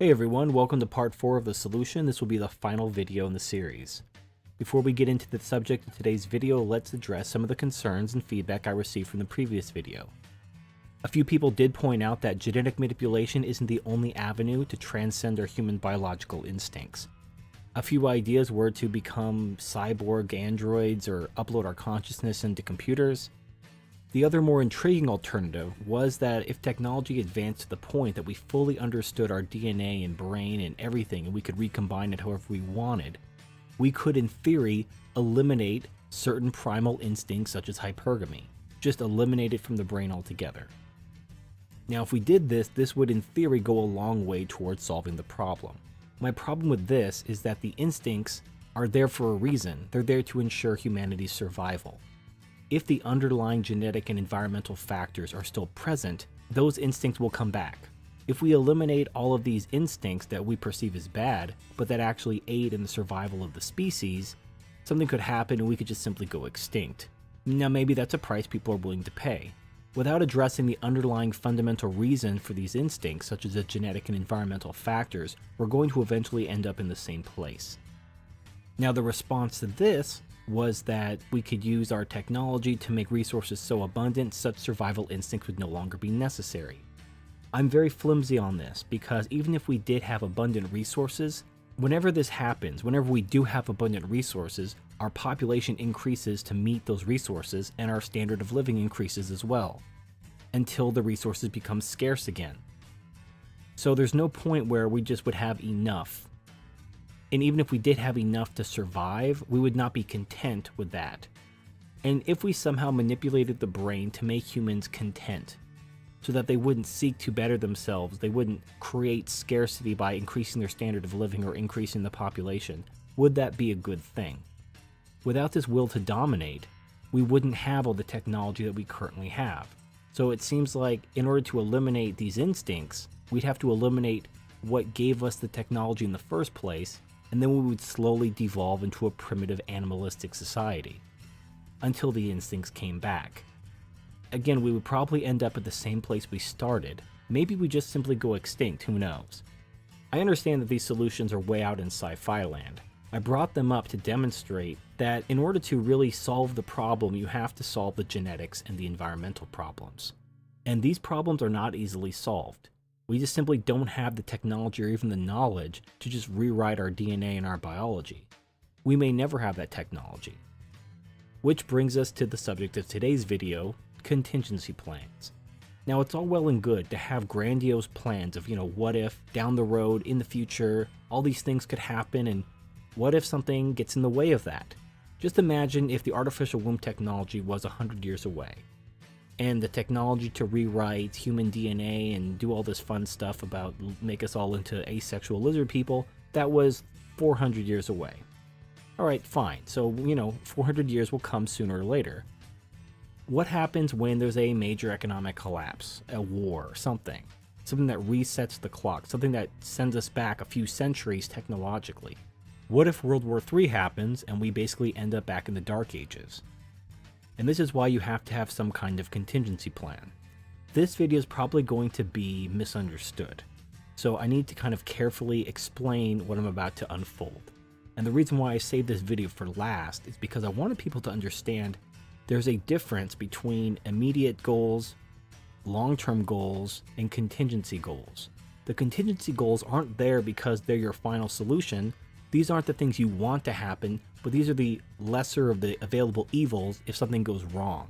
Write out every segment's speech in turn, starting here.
Hey everyone, welcome to part 4 of the solution. This will be the final video in the series. Before we get into the subject of today's video, let's address some of the concerns and feedback I received from the previous video. A few people did point out that genetic manipulation isn't the only avenue to transcend our human biological instincts. A few ideas were to become cyborg androids or upload our consciousness into computers. The other more intriguing alternative was that if technology advanced to the point that we fully understood our DNA and brain and everything and we could recombine it however we wanted, we could in theory eliminate certain primal instincts such as hypergamy. Just eliminate it from the brain altogether. Now if we did this, this would in theory go a long way towards solving the problem. My problem with this is that the instincts are there for a reason. They're there to ensure humanity's survival. If the underlying genetic and environmental factors are still present, those instincts will come back. If we eliminate all of these instincts that we perceive as bad, but that actually aid in the survival of the species, something could happen and we could just simply go extinct. Now maybe that's a price people are willing to pay. Without addressing the underlying fundamental reason for these instincts, such as the genetic and environmental factors, we're going to eventually end up in the same place. Now the response to this was that we could use our technology to make resources so abundant such survival instincts would no longer be necessary. I'm very flimsy on this because even if we did have abundant resources, whenever this happens, whenever we do have abundant resources, our population increases to meet those resources and our standard of living increases as well, until the resources become scarce again. So there's no point where we just would have enough. And even if we did have enough to survive, we would not be content with that. And if we somehow manipulated the brain to make humans content, so that they wouldn't seek to better themselves, they wouldn't create scarcity by increasing their standard of living or increasing the population, would that be a good thing? Without this will to dominate, we wouldn't have all the technology that we currently have. So it seems like in order to eliminate these instincts, we'd have to eliminate what gave us the technology in the first place, and then we would slowly devolve into a primitive animalistic society, until the instincts came back. Again, we would probably end up at the same place we started. Maybe we just simply go extinct, who knows? I understand that these solutions are way out in sci-fi land. I brought them up to demonstrate that in order to really solve the problem, you have to solve the genetics and the environmental problems. And these problems are not easily solved. We just simply don't have the technology or even the knowledge to just rewrite our DNA and our biology. We may never have that technology. Which brings us to the subject of today's video, contingency plans. Now it's all well and good to have grandiose plans of, what if, down the road, in the future, all these things could happen, and what if something gets in the way of that? Just imagine if the artificial womb technology was 100 years away. And the technology to rewrite human DNA and do all this fun stuff about make us all into asexual lizard people, that was 400 years away. Alright, fine. So, 400 years will come sooner or later. What happens when there's a major economic collapse, a war, something that resets the clock, something that sends us back a few centuries technologically? What if World War III happens and we basically end up back in the Dark Ages? And this is why you have to have some kind of contingency plan. This video is probably going to be misunderstood, so I need to kind of carefully explain what I'm about to unfold. And the reason why I saved this video for last is because I wanted people to understand there's a difference between immediate goals, long-term goals, and contingency goals. The contingency goals aren't there because they're your final solution. These aren't the things you want to happen, but these are the lesser of the available evils if something goes wrong.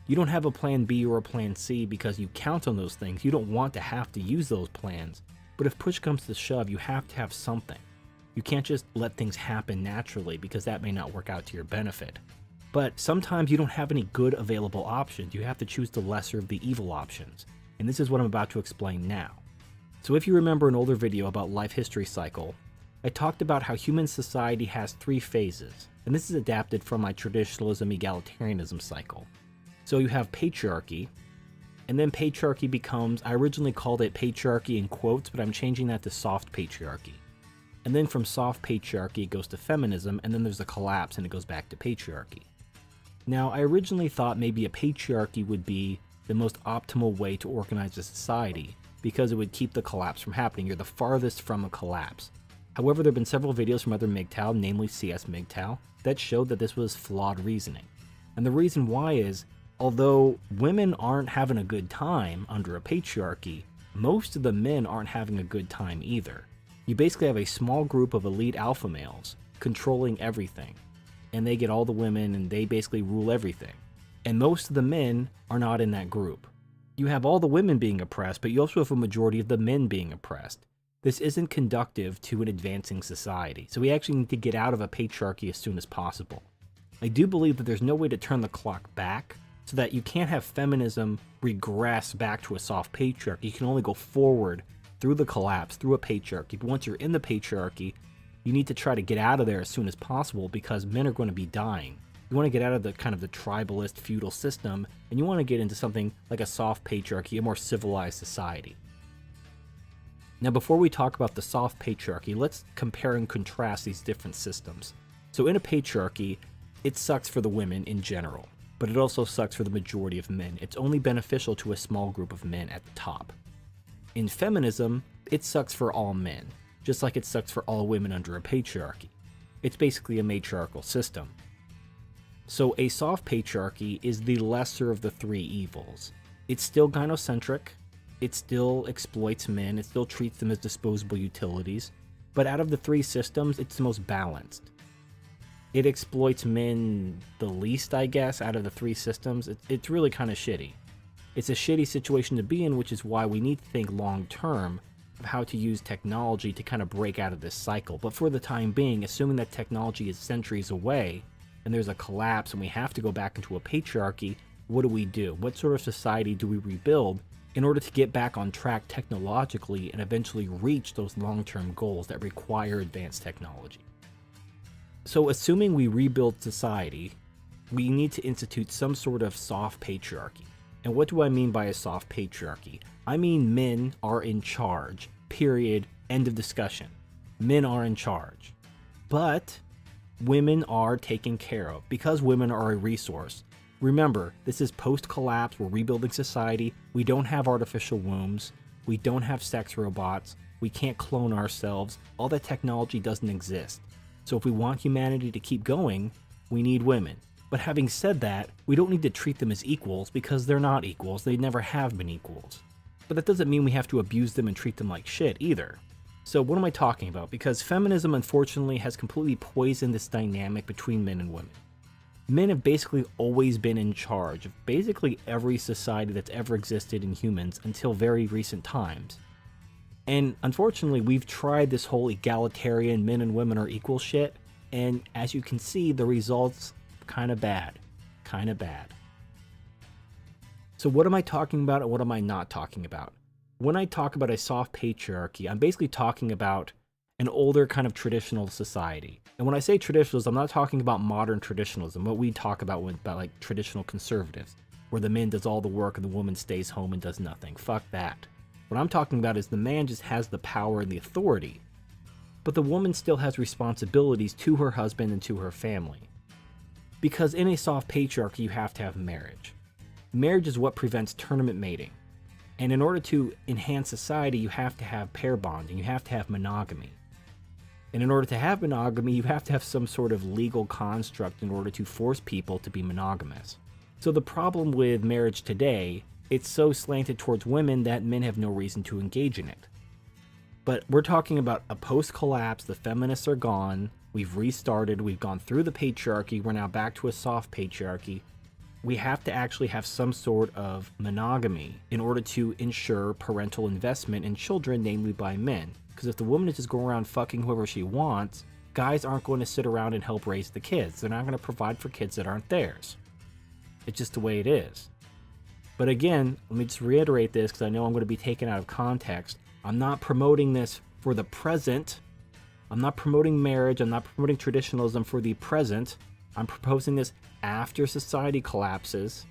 You don't have a plan B or a plan C because you count on those things. You don't want to have to use those plans, but if push comes to shove, you have to have something. You can't just let things happen naturally because that may not work out to your benefit. But sometimes you don't have any good available options. You have to choose the lesser of the evil options, and this is what I'm about to explain now. So if you remember an older video about life history cycle, I talked about how human society has 3 phases, and this is adapted from my traditionalism egalitarianism cycle. So you have patriarchy, and then patriarchy becomes, I originally called it patriarchy in quotes, but I'm changing that to soft patriarchy. And then from soft patriarchy it goes to feminism, and then there's a collapse and it goes back to patriarchy. Now I originally thought maybe a patriarchy would be the most optimal way to organize a society, because it would keep the collapse from happening. You're the farthest from a collapse. However, there have been several videos from other MGTOW, namely CS MGTOW, that showed that this was flawed reasoning. And the reason why is, although women aren't having a good time under a patriarchy, most of the men aren't having a good time either. You basically have a small group of elite alpha males controlling everything, and they get all the women and they basically rule everything. And most of the men are not in that group. You have all the women being oppressed, but you also have a majority of the men being oppressed. This isn't conducive to an advancing society, so we actually need to get out of a patriarchy as soon as possible. I do believe that there's no way to turn the clock back, so that you can't have feminism regress back to a soft patriarchy. You can only go forward through the collapse, through a patriarchy. But once you're in the patriarchy, you need to try to get out of there as soon as possible, because men are going to be dying. You want to get out of the kind of the tribalist feudal system, and you want to get into something like a soft patriarchy, a more civilized society. Now, before we talk about the soft patriarchy, let's compare and contrast these different systems. So in a patriarchy, it sucks for the women in general, but it also sucks for the majority of men. It's only beneficial to a small group of men at the top. In feminism, it sucks for all men, just like it sucks for all women under a patriarchy. It's basically a matriarchal system. So a soft patriarchy is the lesser of the three evils. It's still gynocentric, it still exploits men, it still treats them as disposable utilities, but out of the three systems, it's the most balanced. It exploits men the least, I guess, out of the three systems. It's really kind of shitty. It's a shitty situation to be in, which is why we need to think long term of how to use technology to kind of break out of this cycle. But for the time being, assuming that technology is centuries away, and there's a collapse and we have to go back into a patriarchy, what do? What sort of society do we rebuild in order to get back on track technologically and eventually reach those long-term goals that require advanced technology? So assuming we rebuild society, we need to institute some sort of soft patriarchy. And what do I mean by a soft patriarchy? I mean men are in charge, period, end of discussion. Men are in charge. But women are taken care of because women are a resource. Remember, this is post-collapse, we're rebuilding society, we don't have artificial wombs, we don't have sex robots, we can't clone ourselves, all that technology doesn't exist. So if we want humanity to keep going, we need women. But having said that, we don't need to treat them as equals because they're not equals, they never have been equals. But that doesn't mean we have to abuse them and treat them like shit either. So what am I talking about? Because feminism unfortunately has completely poisoned this dynamic between men and women. Men have basically always been in charge of basically every society that's ever existed in humans until very recent times. And unfortunately, we've tried this whole egalitarian men and women are equal shit, and as you can see, the results kind of bad. So what am I talking about and what am I not talking about? When I talk about a soft patriarchy, I'm basically talking about an older kind of traditional society. And when I say traditionalism, I'm not talking about modern traditionalism, what we talk about like traditional conservatives, where the man does all the work and the woman stays home and does nothing. Fuck that. What I'm talking about is the man just has the power and the authority, but the woman still has responsibilities to her husband and to her family. Because in a soft patriarchy, you have to have marriage. Marriage is what prevents tournament mating. And in order to enhance society, you have to have pair bonding, you have to have monogamy. And in order to have monogamy, you have to have some sort of legal construct in order to force people to be monogamous. So the problem with marriage today, it's so slanted towards women that men have no reason to engage in it. But we're talking about a post-collapse, the feminists are gone, we've restarted, we've gone through the patriarchy, we're now back to a soft patriarchy. We have to actually have some sort of monogamy in order to ensure parental investment in children, namely by men. Because if the woman is just going around fucking whoever she wants, guys aren't going to sit around and help raise the kids. They're not going to provide for kids that aren't theirs. It's just the way it is. But again, let me just reiterate this because I know I'm going to be taken out of context. I'm not promoting this for the present. I'm not promoting marriage. I'm not promoting traditionalism for the present. I'm proposing this after society collapses.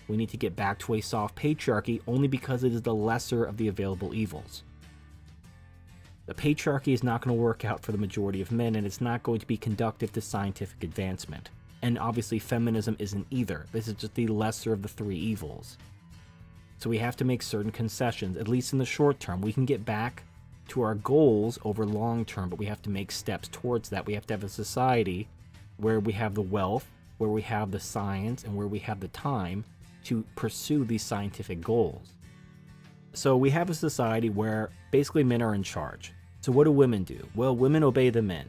We need to get back to a soft patriarchy only because it is the lesser of the available evils. The patriarchy is not going to work out for the majority of men, and it's not going to be conducive to scientific advancement. And obviously feminism isn't either. This is just the lesser of the three evils. So we have to make certain concessions, at least in the short term. We can get back to our goals over long term, but we have to make steps towards that. We have to have a society where we have the wealth, where we have the science, and where we have the time to pursue these scientific goals. So we have a society where basically men are in charge. So what do women do? Well, women obey the men.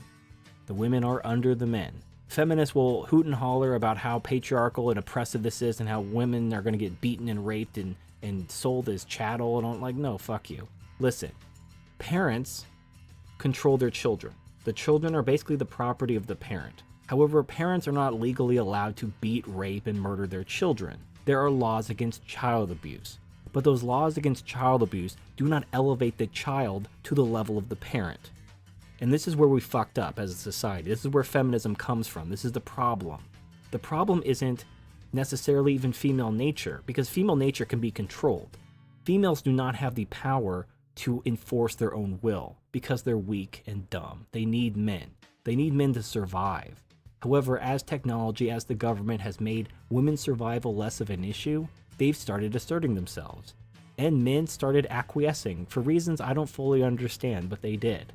The women are under the men. Feminists will hoot and holler about how patriarchal and oppressive this is and how women are going to get beaten and raped and sold as chattel. And I'm like, no, fuck you. Listen, parents control their children. The children are basically the property of the parent. However, parents are not legally allowed to beat, rape, and murder their children. There are laws against child abuse. But those laws against child abuse do not elevate the child to the level of the parent. And this is where we fucked up as a society. This is where feminism comes from. This is the problem. The problem isn't necessarily even female nature, because female nature can be controlled. Females do not have the power to enforce their own will because they're weak and dumb. They need men. They need men to survive. However, as technology, as the government has made women's survival less of an issue, they've started asserting themselves. And men started acquiescing for reasons I don't fully understand, but they did.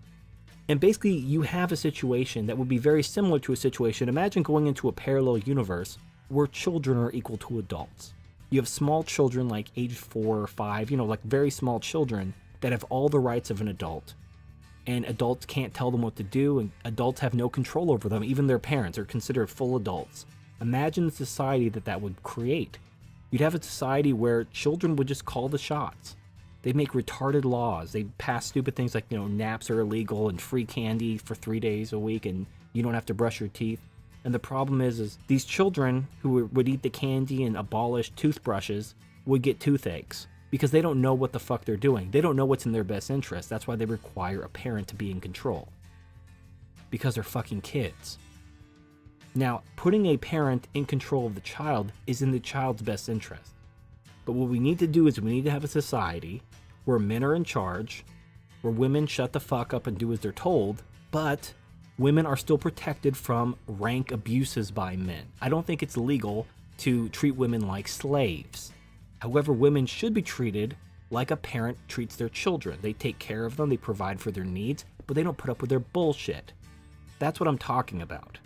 And basically, you have a situation that would be very similar to a situation. Imagine going into a parallel universe where children are equal to adults. You have small children like age 4 or 5, like very small children that have all the rights of an adult. And adults can't tell them what to do, and adults have no control over them. Even their parents are considered full adults. Imagine the society that would create. You'd have a society where children would just call the shots. They'd make retarded laws. They'd pass stupid things like, naps are illegal and free candy for 3 days a week and you don't have to brush your teeth. And the problem is these children who would eat the candy and abolish toothbrushes would get toothaches because they don't know what the fuck they're doing. They don't know what's in their best interest. That's why they require a parent to be in control. Because they're fucking kids. Now, putting a parent in control of the child is in the child's best interest. But what we need to do is we need to have a society where men are in charge, where women shut the fuck up and do as they're told, but women are still protected from rank abuses by men. I don't think it's legal to treat women like slaves. However, women should be treated like a parent treats their children. They take care of them, they provide for their needs, but they don't put up with their bullshit. That's what I'm talking about.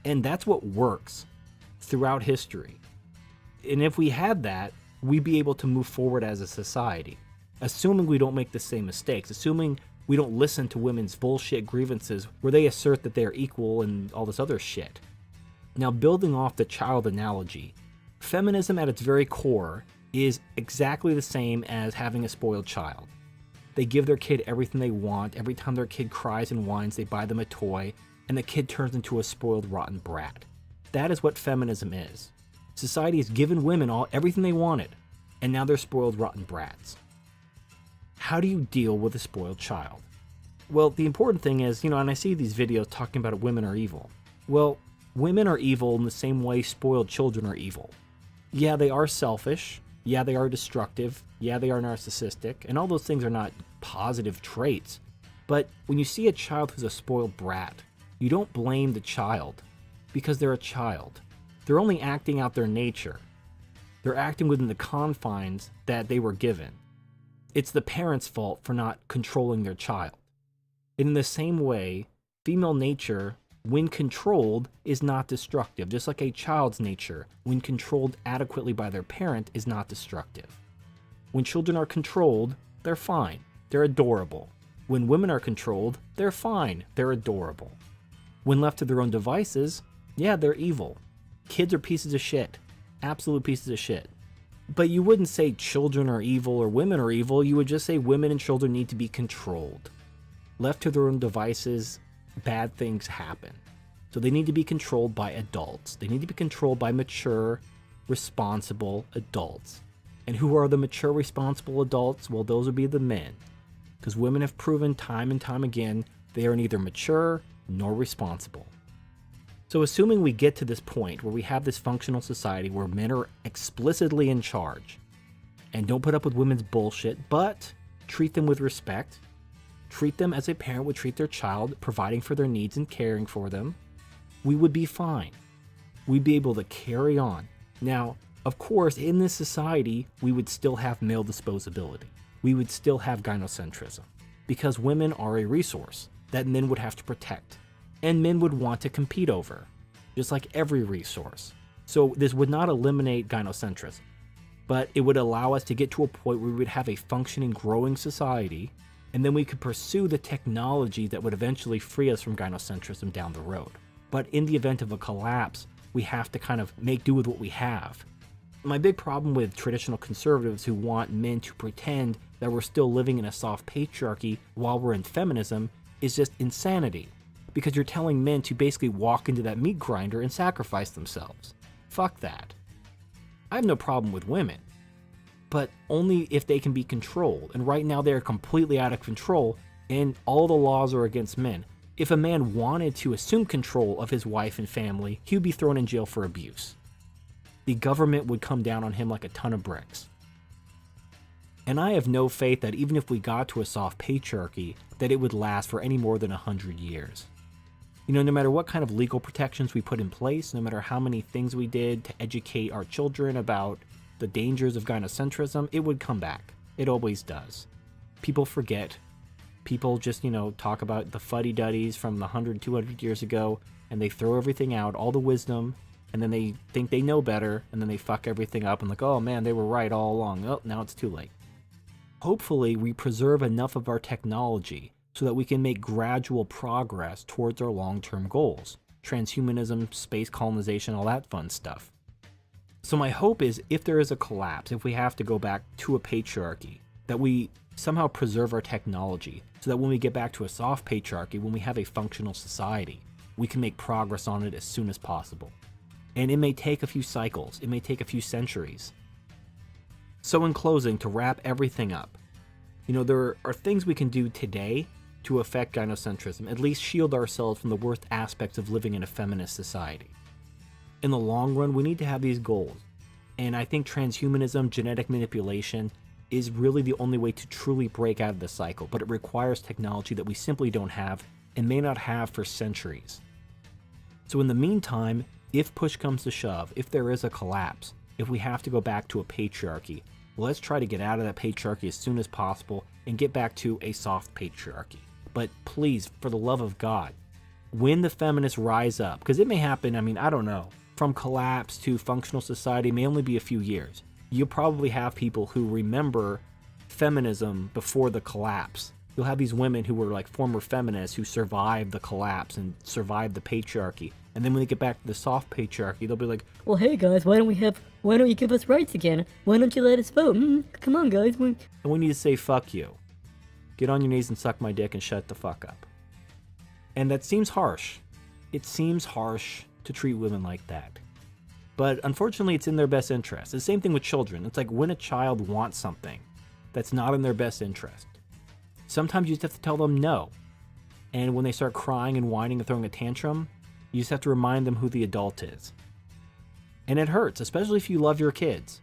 And that's what works throughout history. And if we had that, we'd be able to move forward as a society. Assuming we don't make the same mistakes, assuming we don't listen to women's bullshit grievances where they assert that they're equal and all this other shit. Now, building off the child analogy, feminism at its very core is exactly the same as having a spoiled child. They give their kid everything they want. Every time their kid cries and whines, they buy them a toy, and the kid turns into a spoiled, rotten brat. That is what feminism is. Society has given women everything they wanted, and now they're spoiled, rotten brats. How do you deal with a spoiled child? Well, the important thing is, and I see these videos talking about women are evil. Well, women are evil in the same way spoiled children are evil. Yeah, they are selfish. Yeah, they are destructive. Yeah, they are narcissistic. And all those things are not positive traits. But when you see a child who's a spoiled brat, you don't blame the child because they're a child. They're only acting out their nature. They're acting within the confines that they were given. It's the parent's fault for not controlling their child. In the same way, female nature, when controlled, is not destructive, just like a child's nature, when controlled adequately by their parent, is not destructive. When children are controlled, they're fine. They're adorable. When women are controlled, they're fine. They're adorable. When left to their own devices, yeah, they're evil. Kids are pieces of shit. Absolute pieces of shit. But you wouldn't say children are evil or women are evil. You would just say women and children need to be controlled. Left to their own devices, bad things happen. So they need to be controlled by adults. They need to be controlled by mature, responsible adults. And who are the mature, responsible adults? Well, those would be the men. Because women have proven time and time again they are neither mature nor responsible. So assuming we get to this point where we have this functional society where men are explicitly in charge and don't put up with women's bullshit, but treat them with respect, treat them as a parent would treat their child, providing for their needs and caring for them, we would be fine. We'd be able to carry on. Now, Of course, in this society, we would still have male disposability. We would still have gynocentrism, because women are a resource that men would have to protect, and men would want to compete over, just like every resource. So this would not eliminate gynocentrism, but it would allow us to get to a point where we would have a functioning, growing society, and then we could pursue the technology that would eventually free us from gynocentrism down the road. But in the event of a collapse, we have to kind of make do with what we have. My big problem with traditional conservatives who want men to pretend that we're still living in a soft patriarchy while we're in feminism is just insanity, because you're telling men to basically walk into that meat grinder and sacrifice themselves. Fuck that. I have no problem with women, but only if they can be controlled, and right now they are completely out of control and all the laws are against men. If a man wanted to assume control of his wife and family, he would be thrown in jail for abuse. The government would come down on him like a ton of bricks. And I have no faith that even if we got to a soft patriarchy, that it would last for any more than 100 years. You know, no matter what kind of legal protections we put in place, no matter how many things we did to educate our children about the dangers of gynocentrism, it would come back. It always does. People forget. People just, talk about the fuddy-duddies from 100, 200 years ago, and they throw everything out, all the wisdom, and then they think they know better, and then they fuck everything up and like, oh man, they were right all along. Oh, now it's too late. Hopefully, we preserve enough of our technology so that we can make gradual progress towards our long-term goals. Transhumanism, space colonization, all that fun stuff. So my hope is, if there is a collapse, if we have to go back to a patriarchy, that we somehow preserve our technology so that when we get back to a soft patriarchy, when we have a functional society, we can make progress on it as soon as possible. And it may take a few cycles, it may take a few centuries. So in closing, to wrap everything up, there are things we can do today to affect gynocentrism, at least shield ourselves from the worst aspects of living in a feminist society. In the long run, we need to have these goals. And I think transhumanism, genetic manipulation, is really the only way to truly break out of the cycle, but it requires technology that we simply don't have and may not have for centuries. So in the meantime, if push comes to shove, if there is a collapse, if we have to go back to a patriarchy, let's try to get out of that patriarchy as soon as possible and get back to a soft patriarchy. But please, for the love of God, when the feminists rise up, because it may happen, I don't know, from collapse to functional society may only be a few years. You'll probably have people who remember feminism before the collapse. You'll have these women who were like former feminists who survived the collapse and survived the patriarchy. And then when they get back to the soft patriarchy, they'll be like, well, hey guys, why don't you give us rights again? Why don't you let us vote? Come on, guys. And we need to say, fuck you. Get on your knees and suck my dick and shut the fuck up. And that seems harsh. It seems harsh to treat women like that. But unfortunately, it's in their best interest. The same thing with children. It's like when a child wants something that's not in their best interest, sometimes you just have to tell them no. And when they start crying and whining and throwing a tantrum, you just have to remind them who the adult is. And it hurts, especially if you love your kids.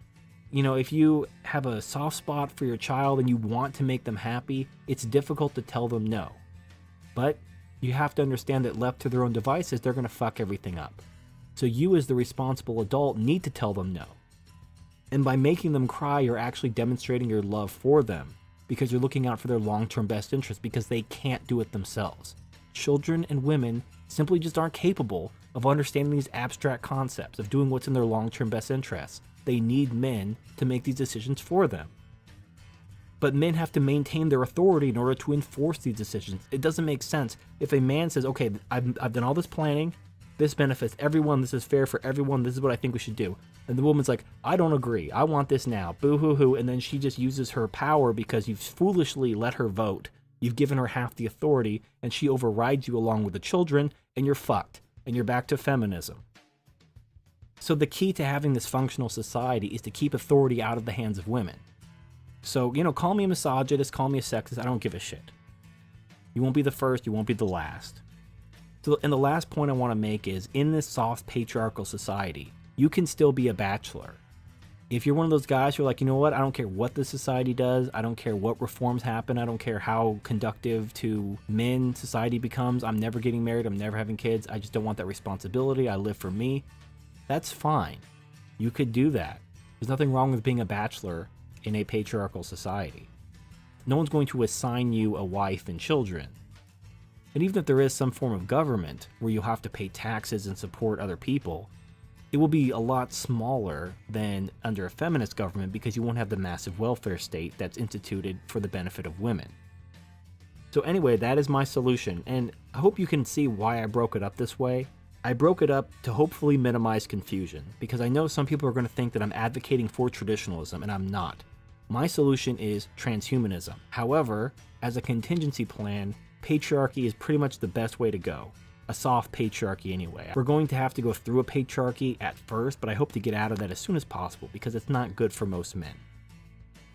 If you have a soft spot for your child and you want to make them happy, it's difficult to tell them no. But you have to understand that left to their own devices, they're going to fuck everything up. So you as the responsible adult need to tell them no. And by making them cry, you're actually demonstrating your love for them because you're looking out for their long-term best interest because they can't do it themselves. Children and women simply just aren't capable of understanding these abstract concepts, of doing what's in their long-term best interests. They need men to make these decisions for them. But men have to maintain their authority in order to enforce these decisions. It doesn't make sense if a man says, okay, I've done all this planning, this benefits everyone, this is fair for everyone, this is what I think we should do. And the woman's like, I don't agree, I want this now, boo-hoo-hoo, and then she just uses her power because you've foolishly let her vote. You've given her half the authority, and she overrides you along with the children, and you're fucked, and you're back to feminism. So the key to having this functional society is to keep authority out of the hands of women. So, call me a misogynist, call me a sexist, I don't give a shit. You won't be the first, you won't be the last. So, and the last point I want to make is, in this soft patriarchal society, you can still be a bachelor. If you're one of those guys who are like, you know what, I don't care what the society does, I don't care what reforms happen, I don't care how conductive to men society becomes, I'm never getting married, I'm never having kids, I just don't want that responsibility, I live for me. That's fine. You could do that. There's nothing wrong with being a bachelor in a patriarchal society. No one's going to assign you a wife and children. And even if there is some form of government where you'll have to pay taxes and support other people, it will be a lot smaller than under a feminist government because you won't have the massive welfare state that's instituted for the benefit of women. So anyway, that is my solution, and I hope you can see why I broke it up this way. I broke it up to hopefully minimize confusion, because I know some people are going to think that I'm advocating for traditionalism, and I'm not. My solution is transhumanism. However, as a contingency plan, patriarchy is pretty much the best way to go. A soft patriarchy anyway. We're going to have to go through a patriarchy at first, but I hope to get out of that as soon as possible because it's not good for most men.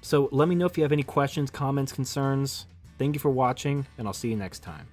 So let me know if you have any questions, comments, concerns. Thank you for watching, and I'll see you next time.